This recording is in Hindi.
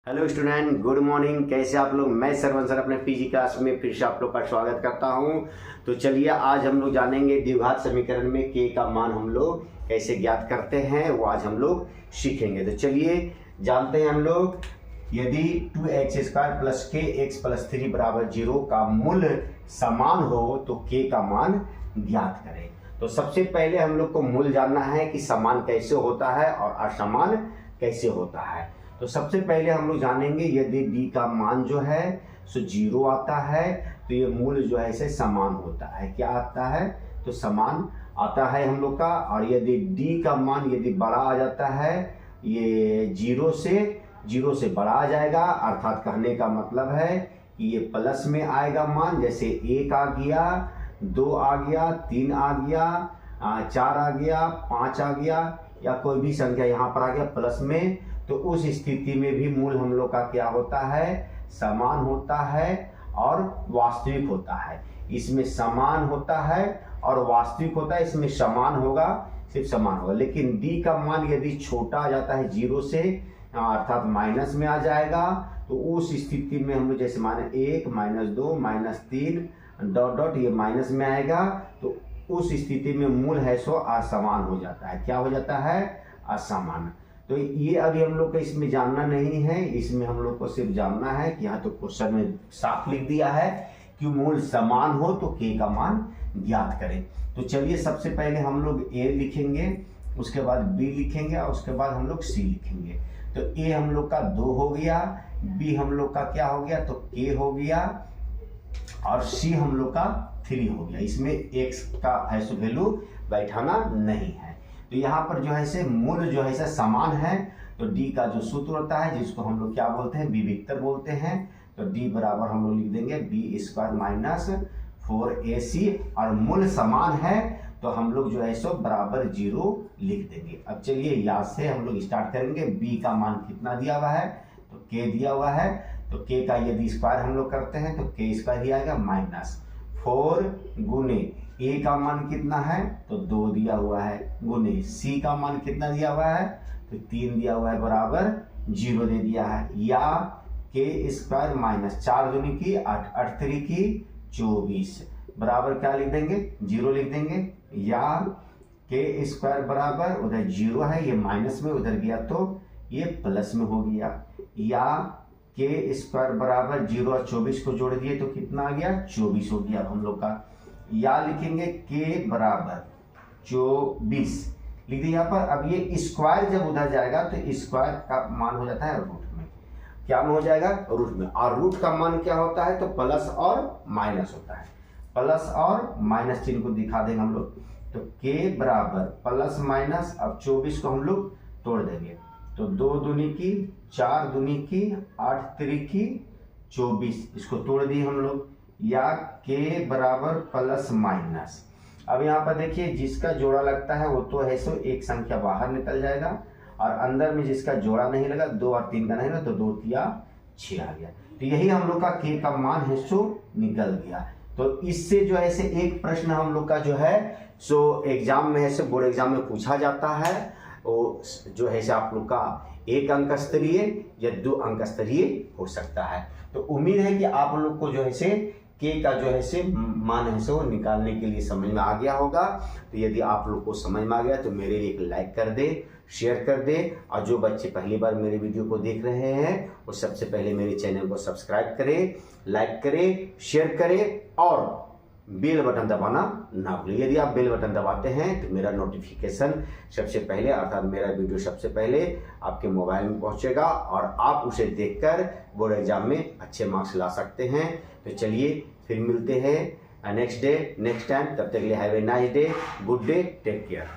Hello student, good morning. कैसे आप लोग? मैं सरवन सर अपने पीजी क्लास में फिर से आप लोग का स्वागत करता हूं। तो चलिए आज हम लोग जानेंगे द्विघात समीकरण में के का मान हम लोग कैसे ज्ञात करते हैं, वो आज हम लोग सीखेंगे। तो चलिए जानते हैं हम लोग। यदि 2x² प्लस के एक्स प्लस 3 बराबर 0 का मूल्य समान हो तो के का मान ज्ञात करें। तो सबसे पहले हम लोग को मूल्य जानना है कि समान कैसे होता है और असमान कैसे होता है। तो सबसे पहले हम लोग जानेंगे यदि d का मान जो है सो 0 आता है तो ये मूल्य जो है इसे समान होता है। क्या आता है? तो समान आता है हम लोग का। और यदि d का मान यदि बड़ा आ जाता है, ये 0 से बड़ा आ जाएगा, अर्थात कहने का मतलब है कि ये प्लस में आएगा मान। जैसे 1 आ गया, 2 आ गया, 3 आ गया, 4 आ गया, 5 आ गया, या कोई भी संख्या यहाँ पर आ गया प्लस में, तो उस स्थिति में भी मूल हम लोग का क्या होता है? समान होता है और वास्तविक होता है। इसमें समान होता है और वास्तविक होता है, इसमें समान होगा, सिर्फ समान होगा। लेकिन d का मान यदि छोटा आ जाता है 0 से, अर्थात माइनस में आ जाएगा, तो उस स्थिति में हम लोग जैसे माने 1, -2, -3 डॉट ये माइनस में आएगा, तो उस स्थिति में मूल है सो असमान हो जाता है। क्या हो जाता है? असमान। तो ये अभी हम लोग को इसमें जानना नहीं है, इसमें हम लोग को सिर्फ जानना है कि यहाँ तो क्वेश्चन में साफ लिख दिया है कि मूल समान हो तो के का मान ज्ञात करें। तो चलिए सबसे पहले हम लोग a लिखेंगे, उसके बाद b लिखेंगे और उसके बाद हम लोग c लिखेंगे। तो a हम लोग का 2 हो गया, b हम लोग का क्या हो गया? तो k हो गया, और c हम लोग का 3 हो गया। इसमें x का ऐसे वैल्यू बैठाना नहीं है। तो यहाँ पर जो है से मूल जो है से समान है। तो d का जो सूत्र होता है जिसको हम लोग क्या बोलते हैं? विविक्तर बोलते हैं। तो d बराबर हम लोग लिख देंगे b² - 4ac, और मूल समान है तो हम लोग जो है सो बराबर 0 लिख देंगे। अब चलिए यहाँ से हम लोग स्टार्ट करेंगे। b का मान कितना दिया हुआ है? तो k दिया हुआ है। तो k का यदि स्क्वायर हम लोग करते हैं तो k² ही आएगा, -4 गुने a का मान कितना है? तो 2 दिया हुआ है, गुने c का मान कितना दिया हुआ है? तो 3 दिया हुआ है, बराबर 0 दे दिया है। या k² - 4 दूनी की 8, 8 3 की 24 बराबर क्या लिख देंगे? 0 लिख देंगे। या k² बराबर, उधर 0 है, ये माइनस में उधर गया तो ये प्लस में हो गया। या k² बराबर 0 और 24 को जोड़ दिए तो कितना आ गया? 24 हो गया हम लोग का। या लिखेंगे k बराबर 24 लिख दिया यहाँ पर। अब ये स्क्वायर जब उधर जाएगा तो स्क्वायर का मान हो जाता है रूट में। क्या मान हो जाएगा? रूट में। और रूट का मान क्या होता है? तो प्लस और माइनस होता है। प्लस और माइनस चिन्ह को दिखा देंगे हम लोग। तो k बराबर प्लस माइनस, अब 24 को हम लोग तोड़ देंगे। तो 2 दूनी की 4 दूनी की 8 3 की 24, इसको तोड़ दिए हम लोग। या k बराबर प्लस माइनस। अब यहाँ पर देखिए जिसका जोड़ा लगता है वो तो है सो एक संख्या बाहर निकल जाएगा, और अंदर में जिसका जोड़ा नहीं लगा, 2 और 3 का नहीं ना, तो 2 तिया 6 आ गया। तो यही हम लोग का k का मान है सो निकल गया। तो इससे जो है से एक प्रश्न हम लोग का जो है सो एग्जाम में है से बोर्ड एग्जाम में पूछा जाता है। वो जो है से आप लोग का 1 अंक स्तरीय या 2 अंक स्तरीय हो सकता है। तो उम्मीद है कि आप लोग को जो है से के का जो है से मान है से वो निकालने के लिए समझ में आ गया होगा। तो यदि आप लोग को समझ में आ गया तो मेरे लिए एक लाइक कर दे, शेयर कर दे, और जो बच्चे पहली बार मेरे वीडियो को देख रहे हैं वो सबसे पहले मेरे चैनल को सब्सक्राइब करें, लाइक करें, शेयर करें, और बेल बटन दबाना ना भूलें। यदि आप बेल बटन दबाते हैं तो मेरा नोटिफिकेशन सबसे पहले, अर्थात मेरा वीडियो सबसे पहले आपके मोबाइल में पहुंचेगा और आप उसे देखकर बोर्ड एग्जाम में अच्छे मार्क्स ला सकते हैं। तो चलिए फिर मिलते हैं नेक्स्ट डे नेक्स्ट टाइम। तब तक के लिए have a nice day, good day, take care.